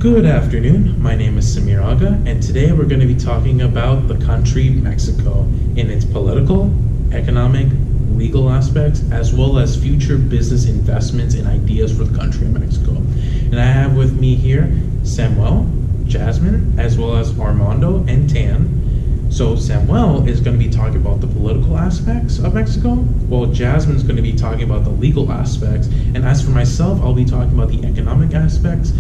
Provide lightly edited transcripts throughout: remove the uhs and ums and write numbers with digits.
Good afternoon, my name is Samir Aga, and today we're going to be talking about the country Mexico in its political, economic, legal aspects, as well as future business investments and ideas for the country of Mexico. And I have with me here Samuel, Jasmine, as well as Armando and Tan. So Samuel is going to be talking about the political aspects of Mexico, while Jasmine is going to be talking about the legal aspects. And as for myself, I'll be talking about the economic aspects.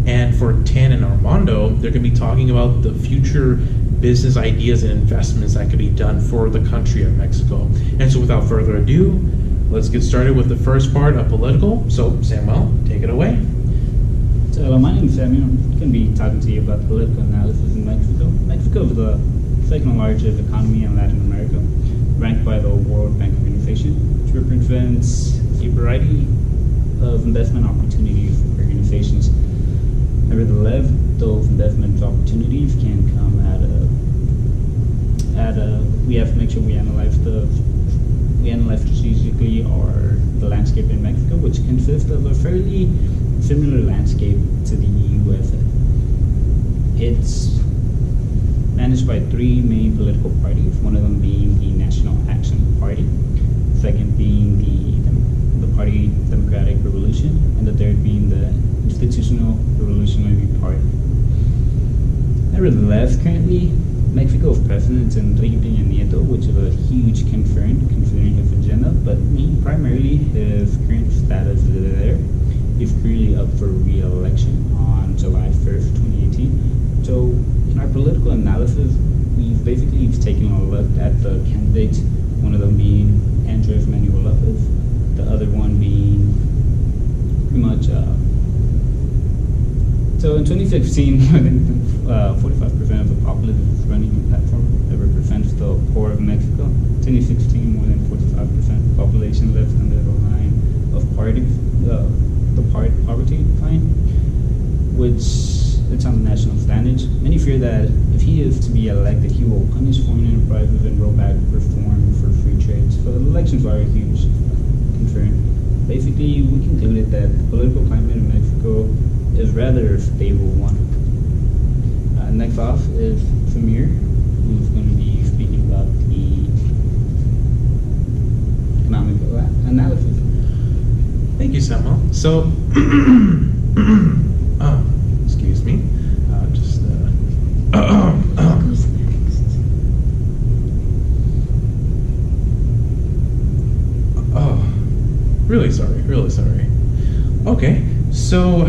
And for Tan and Armando, they're going to be talking about the future business ideas and investments that could be done for the country of Mexico. And so without further ado, let's get started with the first part of political. So Samuel, take it away. So my name is Samuel. I'm going to be talking to you about political analysis in Mexico. Mexico is the second largest economy in Latin America, ranked by the World Bank Organization, which represents a variety of investment opportunities for organizations. Nevertheless, those investment opportunities can come we have to make sure we analyze strategically the landscape in Mexico, which consists of a fairly similar landscape to the USA. It's managed by three main political parties, one of them being the National Action Party, second being the Party Democratic Revolution, and the third being the Institutional Revolutionary Party. Nevertheless, currently, Mexico's president is Enrique Peña Nieto, which is a huge concern considering his agenda, but primarily his current status is there. He's currently up for re-election on July 1st, 2018. So in our political analysis, we've basically taken a look at the candidates, one of them being Andres Manuel Lopez, the other one being pretty much so in 2016, more than 45% of the populace is running a platform that represents the poor of Mexico. 2016, more than 45% of the population lives under the line of poverty line, which it's on the national standards. Many fear that if he is to be elected, he will punish foreign enterprises and roll back reform for free trade. So elections are a huge concern. Basically, we concluded that the political climate in Mexico is rather a stable one. Next off is Samir, who's going to be speaking about the economic analysis. Thank you, Samuel. So, excuse me, really sorry. Okay, so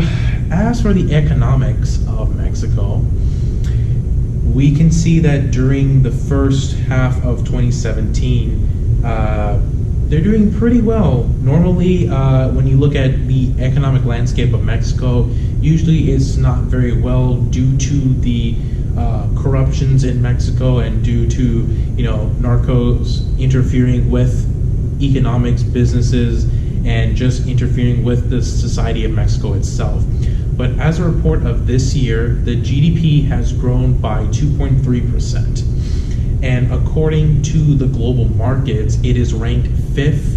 as for the economics of Mexico, we can see that during the first half of 2017, they're doing pretty well. Normally, when you look at the economic landscape of Mexico, usually it's not very well due to the corruptions in Mexico and due to narcos interfering with economics, businesses, and just interfering with the society of Mexico itself. But as a report of this year, the GDP has grown by 2.3%. And according to the global markets, it is ranked 5th,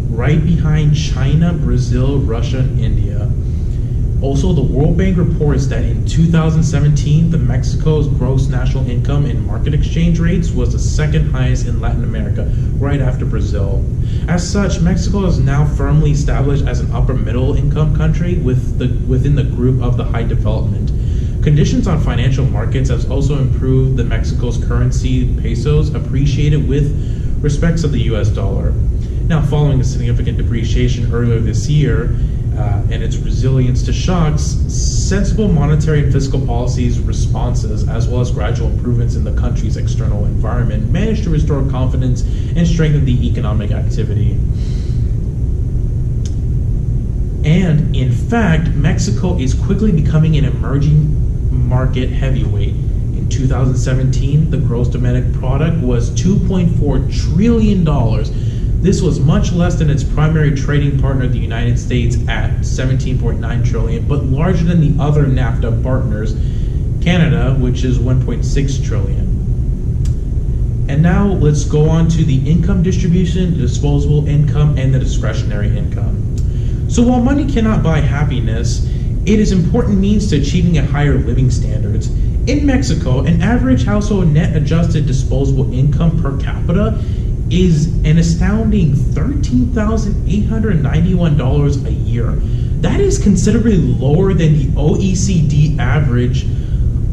right behind China, Brazil, Russia, and India. Also, the World Bank reports that in 2017, the Mexico's gross national income in market exchange rates was the second highest in Latin America, right after Brazil. As such, Mexico is now firmly established as an upper middle income country within the group of the high development. Conditions on financial markets has also improved. The Mexico's currency, pesos, appreciated with respect to the US dollar. Now, following a significant depreciation earlier this year, and its resilience to shocks, sensible monetary and fiscal policies responses, as well as gradual improvements in the country's external environment, managed to restore confidence and strengthen the economic activity. And in fact, Mexico is quickly becoming an emerging market heavyweight. In 2017, the gross domestic product was $2.4 trillion. This was much less than its primary trading partner, the United States, at $17.9 trillion, but larger than the other NAFTA partners, Canada, which is $1.6 trillion. And now let's go on to the income distribution, the disposable income, and the discretionary income. So while money cannot buy happiness, It is important means to achieving a higher living standards. In Mexico, an average household net adjusted disposable income per capita is an astounding $13,891 a year. That is considerably lower than the OECD average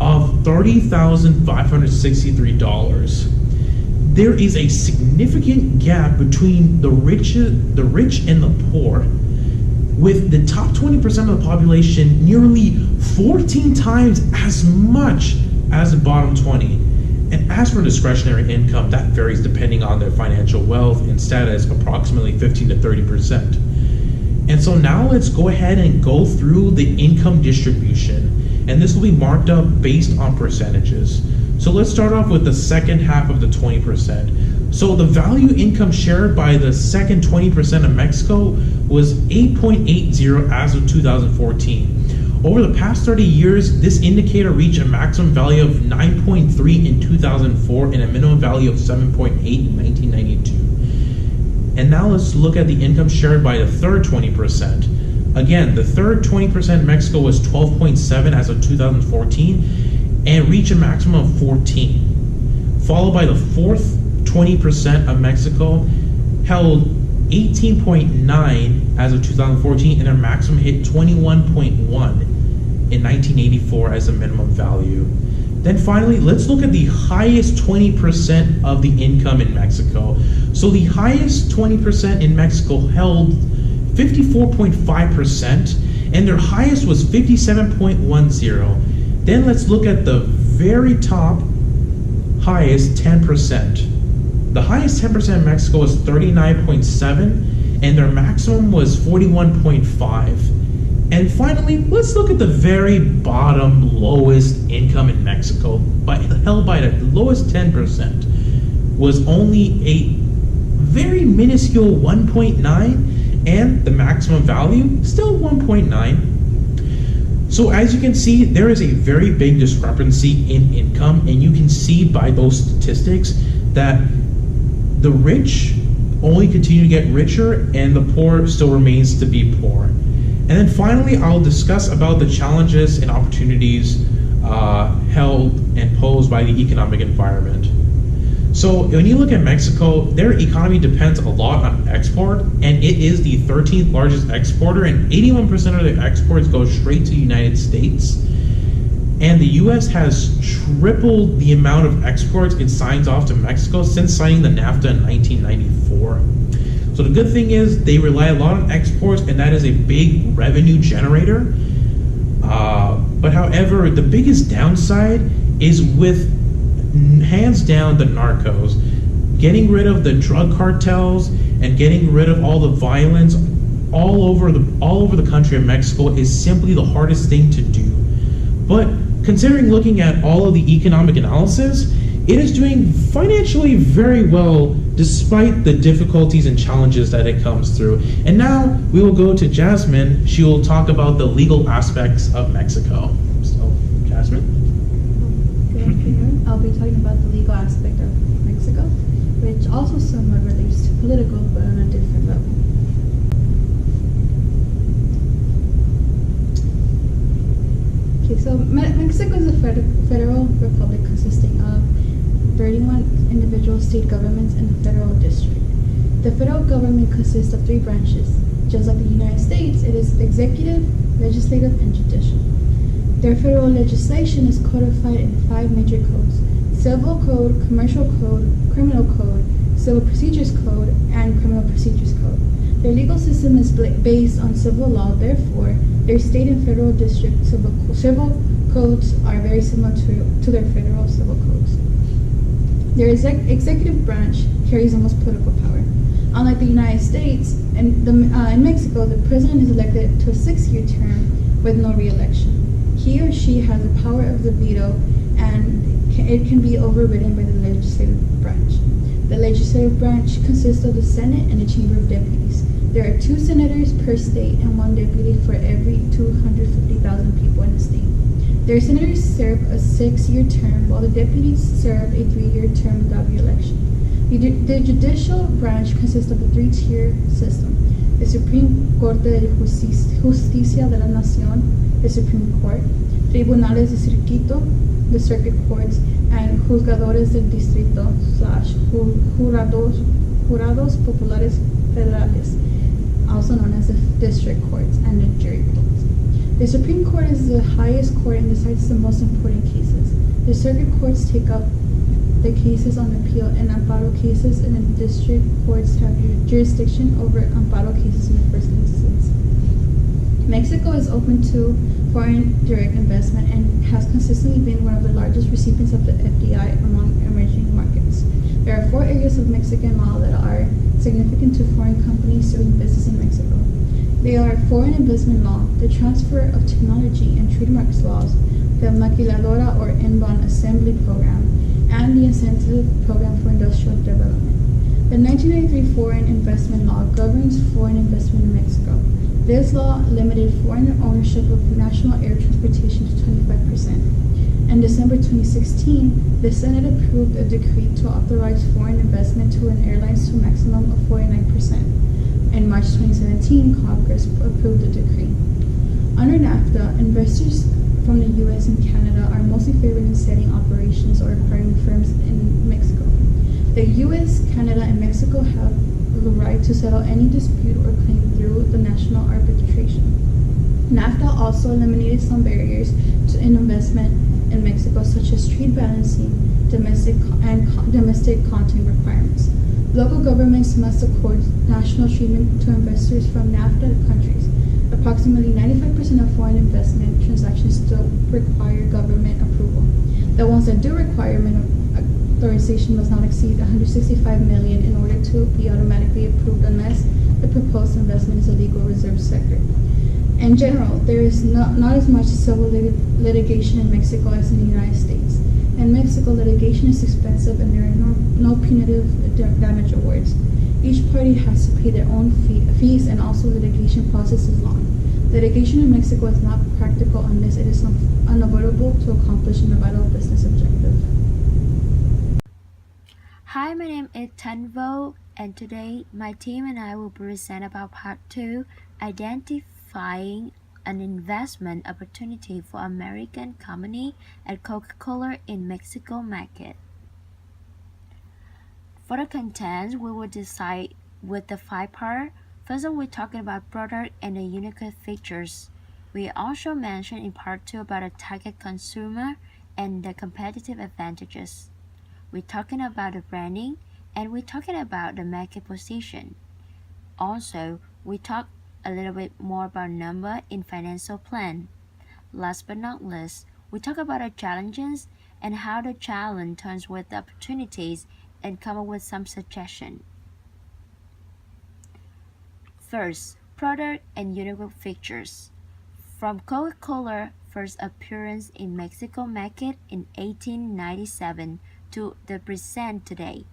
of $30,563. There is a significant gap between the rich and the poor, with the top 20% of the population nearly 14 times as much as the bottom 20. And as for discretionary income, that varies depending on their financial wealth and status, approximately 15 to 30%. And so now let's go ahead and go through the income distribution. And this will be marked up based on percentages. So let's start off with the second half of the 20%. So the value income shared by the second 20% of Mexico was 8.80 as of 2014. Over the past 30 years, this indicator reached a maximum value of 9.3 in 2004 and a minimum value of 7.8 in 1992. And now let's look at the income shared by the third 20%. Again, the third 20% in Mexico was 12.7 as of 2014 and reached a maximum of 14. Followed by the fourth 20% of Mexico held 18.9 as of 2014 and their maximum hit 21.1 in 1984 as a minimum value. Then finally, let's look at the highest 20% of the income in Mexico. So the highest 20% in Mexico held 54.5% and their highest was 57.10. Then let's look at the very top highest 10%. The highest 10% in Mexico was 39.7 and their maximum was 41.5. And finally, let's look at the very bottom lowest income in Mexico, held by the lowest 10%, was only a very minuscule 1.9 and the maximum value still 1.9. So as you can see, there is a very big discrepancy in income, and you can see by those statistics that the rich only continue to get richer and the poor still remains to be poor. And then finally, I'll discuss about the challenges and opportunities held and posed by the economic environment. So when you look at Mexico, their economy depends a lot on export, and it is the 13th largest exporter, and 81% of their exports go straight to the United States. And the U.S. has tripled the amount of exports it signs off to Mexico since signing the NAFTA in 1994. So the good thing is they rely a lot on exports, and that is a big revenue generator. But however, the biggest downside is with hands down the narcos. Getting rid of the drug cartels and getting rid of all the violence all over the country of Mexico is simply the hardest thing to do. But considering looking at all of the economic analysis, it is doing financially very well despite the difficulties and challenges that it comes through. And now we will go to Jasmine. She will talk about the legal aspects of Mexico. So, Jasmine? Good afternoon. I'll be talking about the legal aspect of Mexico, which also somewhat relates to political, but on a different level. Okay, so Mexico is a federal republic consisting of 31 individual state governments and the federal district. The federal government consists of 3 branches. Just like the United States, it is executive, legislative, and judicial. Their federal legislation is codified in 5 major codes: Civil Code, Commercial Code, Criminal Code, Civil Procedures Code, and Criminal Procedures Code. Their legal system is based on civil law, therefore, their state and federal district civil codes are very similar to their federal civil codes. Their executive branch carries the most political power. Unlike the United States, in Mexico, the president is elected to a 6-year term with no re-election. He or she has the power of the veto, and it can be overridden by the legislative branch. The legislative branch consists of the Senate and the Chamber of Deputies. There are 2 senators per state and 1 deputy for every 250,000 people in the state. Their senators serve a 6-year term, while the deputies serve a 3-year term without re-election. The judicial branch consists of a 3-tier system: the Supreme Corte de Justicia de la Nación, the Supreme Court, Tribunales de Circuito, the Circuit Courts, and Juzgadores del Distrito / Jurados Populares Federales, also known as the District Courts and the Jury Courts. The Supreme Court is the highest court and decides the most important cases. The Circuit Courts take up the cases on appeal and amparo cases, and the District Courts have jurisdiction over amparo cases in the first instance. Mexico is open to foreign direct investment and has consistently been one of the largest recipients of the FDI among emerging markets. There are 4 areas of Mexican law that are significant to foreign companies doing business in Mexico. They are foreign investment law, the transfer of technology and trademarks laws, the maquiladora or in-bond assembly program, and the incentive program for industrial development. The 1993 Foreign Investment Law governs foreign investment in Mexico. This law limited foreign ownership of national air transportation to 25%. In December 2016, the Senate approved a decree to authorize foreign investment to an airlines to a maximum of 49%. In March 2017, Congress approved the decree. Under NAFTA, investors from the U.S. and Canada are mostly favored in setting operations or acquiring firms in Mexico. The U.S., Canada, and Mexico have the right to settle any dispute or claim through the national arbitration. NAFTA also eliminated some barriers to investment in Mexico, such as trade balancing, domestic content requirements. Local governments must accord national treatment to investors from NAFTA countries. Approximately 95% of foreign investment transactions still require government approval. The ones that do require authorization must not exceed $165 million in order to be automatically approved unless the proposed investment is a legal reserve sector. In general, there is not as much civil litigation in Mexico as in the United States. In Mexico, litigation is expensive and there are no punitive damage awards. Each party has to pay their own fees, and also litigation process is long. Litigation in Mexico is not practical unless it is unavoidable to accomplish a vital business objective. Hi, my name is Tanvo, and today my team and I will present about part 2, identifying an investment opportunity for American company at Coca-Cola in Mexico market. For the contents, we will decide with the 5 part. First, we're talking about product and the unique features. We also mentioned in part 2 about a target consumer and the competitive advantages. We're talking about the branding, and we're talking about the market position. Also, we talk a little bit more about number in financial plan. Last but not least, we talk about the challenges and how the challenge turns with opportunities and come up with some suggestion. First, product and unique features. From Coca-Cola first appearance in Mexico market in 1897 to the present today,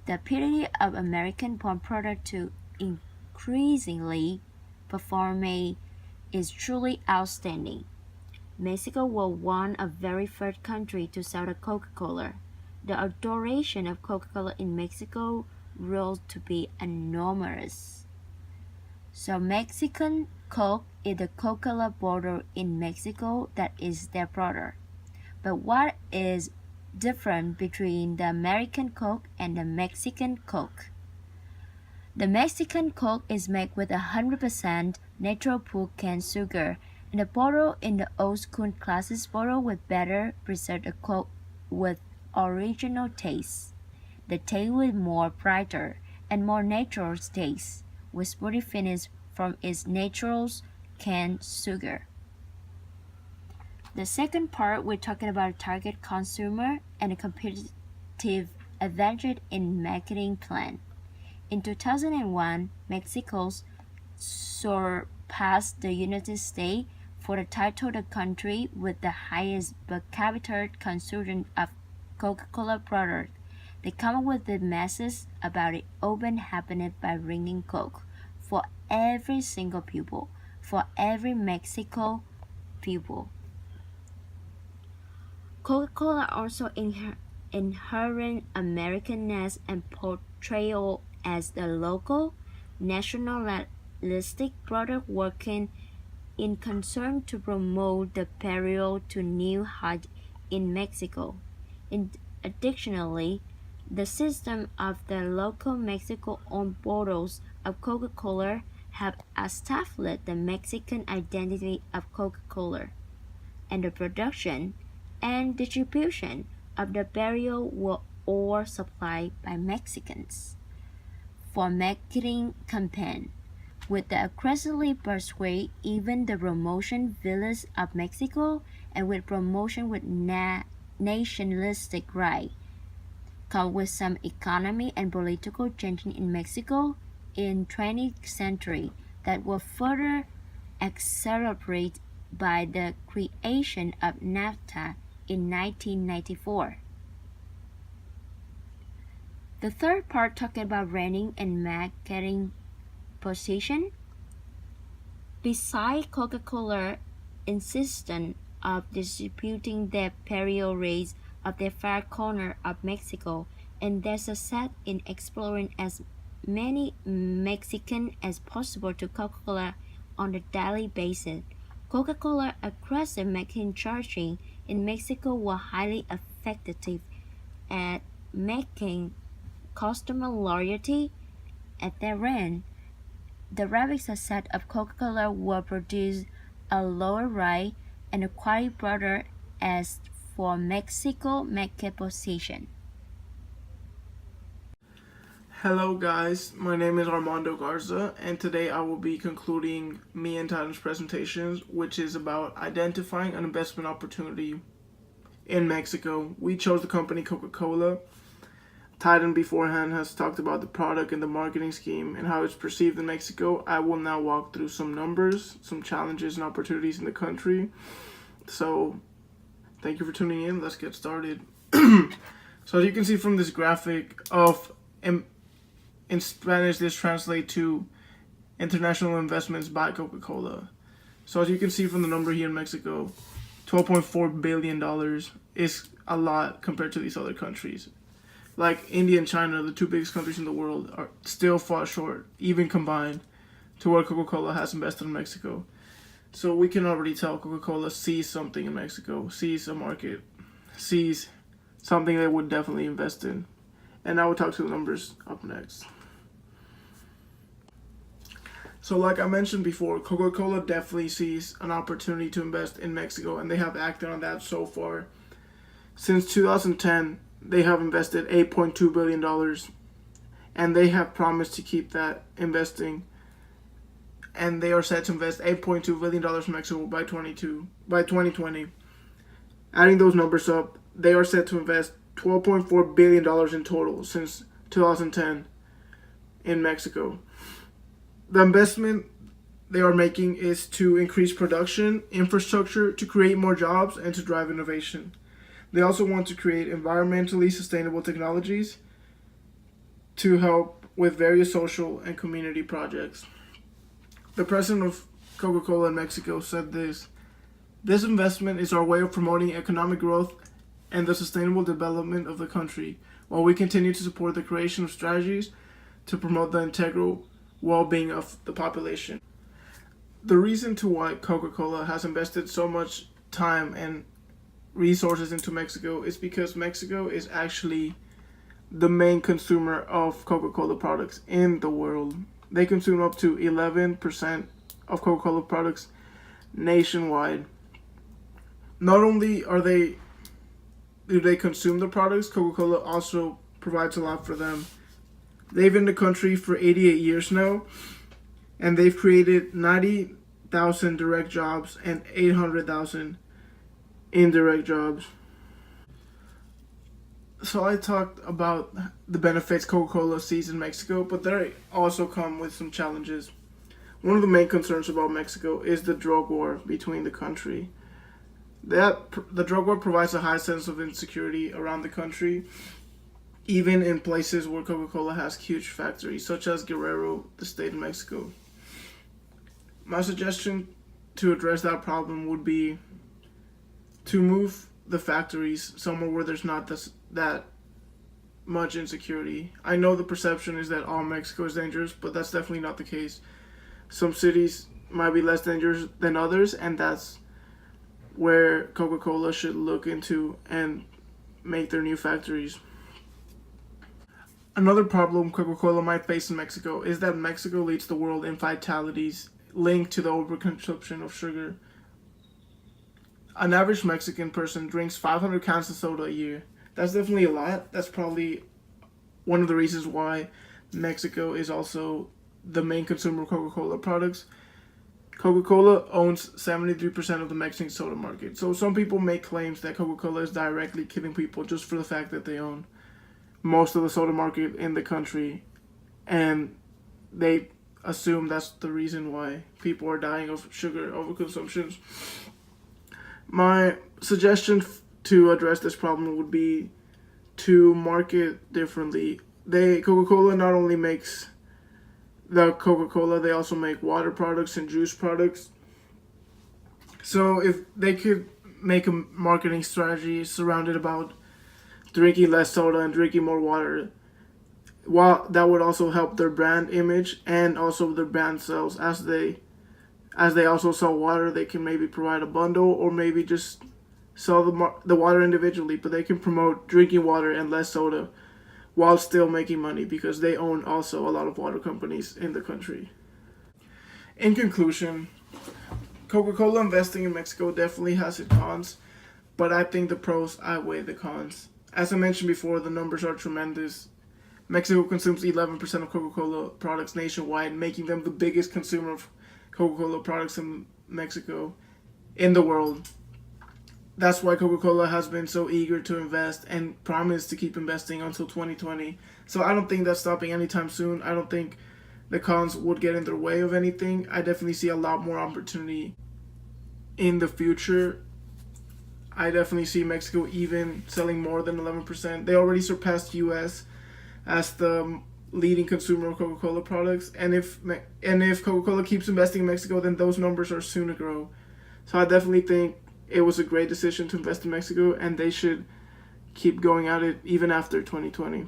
the ability of American-born product to increasingly perform is truly outstanding. Mexico was one of very first country to sell the Coca-Cola. The adoration of Coca-Cola in Mexico rose to be enormous. So Mexican Coke is the Coca-Cola bottle in Mexico that is their product. But what is different between the American Coke and the Mexican Coke? The Mexican Coke is made with 100% natural pure cane sugar, and the bottle in the old school classic bottle with better preserved Coke with original taste. The taste was more brighter and more natural taste, with sporty finish from its natural cane sugar. The second part, we're talking about target consumer and a competitive advantage in marketing plan. In 2001, Mexico surpassed the United States for the title of the country with the highest per capita consumption of Coca-Cola product. They come up with the message about it open happiness by ringing Coke for every single pupil, for every Mexico pupil. Coca-Cola also inherent Americanness and portrayal as the local, nationalistic product working in concern to promote the peril to new heights in Mexico. Additionally, the system of the local Mexico-owned bottles of Coca-Cola have established the Mexican identity of Coca-Cola, and the production and distribution of the barrel were all supplied by Mexicans. For marketing campaign, with the aggressively persuade even the promotion villas of Mexico and with promotion with nationalistic right, coupled with some economy and political changing in Mexico in 20th century that were further accelerated by the creation of NAFTA in 1994. The third part talking about branding and marketing position. Besides Coca-Cola insistent of distributing their peril rays of the far corner of Mexico and their success in exploring as many Mexicans as possible to Coca-Cola on a daily basis, Coca-Cola aggressive marketing charging in Mexico were highly effective at making customer loyalty at their end. The rapid success of Coca-Cola will produce a lower rate and a quality product as for Mexico market position. Hello guys, my name is Armando Garza, and today I will be concluding me and Titan's presentations, which is about identifying an investment opportunity in Mexico. We chose the company Coca-Cola. Titan beforehand has talked about the product and the marketing scheme and how it's perceived in Mexico. I will now walk through some numbers, some challenges and opportunities in the country. So, thank you for tuning in. Let's get started. So as you can see from this graphic in Spanish, this translates to international investments by Coca-Cola. So as you can see from the number here in Mexico, $12.4 billion is a lot compared to these other countries. Like India and China, the two biggest countries in the world, are still far short, even combined, to what Coca-Cola has invested in Mexico. So we can already tell Coca-Cola sees something in Mexico, sees a market, sees something they would definitely invest in. And I will talk to the numbers up next. So like I mentioned before, Coca-Cola definitely sees an opportunity to invest in Mexico, and they have acted on that so far. Since 2010, they have invested $8.2 billion, and they have promised to keep that investing. And they are set to invest $8.2 billion in Mexico by 2020. Adding those numbers up, they are set to invest $12.4 billion in total since 2010 in Mexico. The investment they are making is to increase production, infrastructure, to create more jobs, and to drive innovation. They also want to create environmentally sustainable technologies to help with various social and community projects. The president of Coca-Cola in Mexico said this: "This investment is our way of promoting economic growth and the sustainable development of the country, while we continue to support the creation of strategies to promote the integral well-being of the population." The reason to why Coca-Cola has invested so much time and resources into Mexico is because Mexico is actually the main consumer of Coca-Cola products in the world. They consume up to 11% of Coca-Cola products nationwide. Not only do they consume the products, Coca-Cola also provides a lot for them. They've been in the country for 88 years now, and they've created 90,000 direct jobs and 800,000 indirect jobs. So I talked about the benefits Coca-Cola sees in Mexico, but they also come with some challenges. One of the main concerns about Mexico is the drug war between the country. The drug war provides a high sense of insecurity around the country, even in places where Coca-Cola has huge factories, such as Guerrero, the state of Mexico. My suggestion to address that problem would be to move the factories somewhere where there's not that much insecurity. I know the perception is that all Mexico is dangerous, but that's definitely not the case. Some cities might be less dangerous than others, and that's where Coca-Cola should look into and make their new factories. Another problem Coca-Cola might face in Mexico is that Mexico leads the world in fatalities linked to the overconsumption of sugar. An average Mexican person drinks 500 cans of soda a year. That's definitely a lot. That's probably one of the reasons why Mexico is also the main consumer of Coca-Cola products. Coca-Cola owns 73% of the Mexican soda market. So some people make claims that Coca-Cola is directly killing people just for the fact that they own most of the soda market in the country, and they assume that's the reason why people are dying of sugar overconsumption. My suggestion to address this problem would be to market differently. Coca-Cola not only makes the Coca-Cola, they also make water products and juice products. So if they could make a marketing strategy surrounded about drinking less soda and drinking more water, while that would also help their brand image and also their brand sales. As they also sell water, they can maybe provide a bundle or maybe just sell the water individually, but they can promote drinking water and less soda while still making money because they own also a lot of water companies in the country. In conclusion, Coca-Cola investing in Mexico definitely has its cons, but I think the pros outweigh the cons. As I mentioned before, the numbers are tremendous. Mexico consumes 11% of Coca-Cola products nationwide, making them the biggest consumer of Coca-Cola products in Mexico in the world. That's why Coca-Cola has been so eager to invest and promised to keep investing until 2020. So I don't think that's stopping anytime soon. I don't think the cons would get in their way of anything. I definitely see a lot more opportunity in the future. I definitely see Mexico even selling more than 11%. They already surpassed US as the leading consumer of Coca-Cola products. And if Coca-Cola keeps investing in Mexico, then those numbers are soon to grow. So I definitely think it was a great decision to invest in Mexico, and they should keep going at it even after 2020.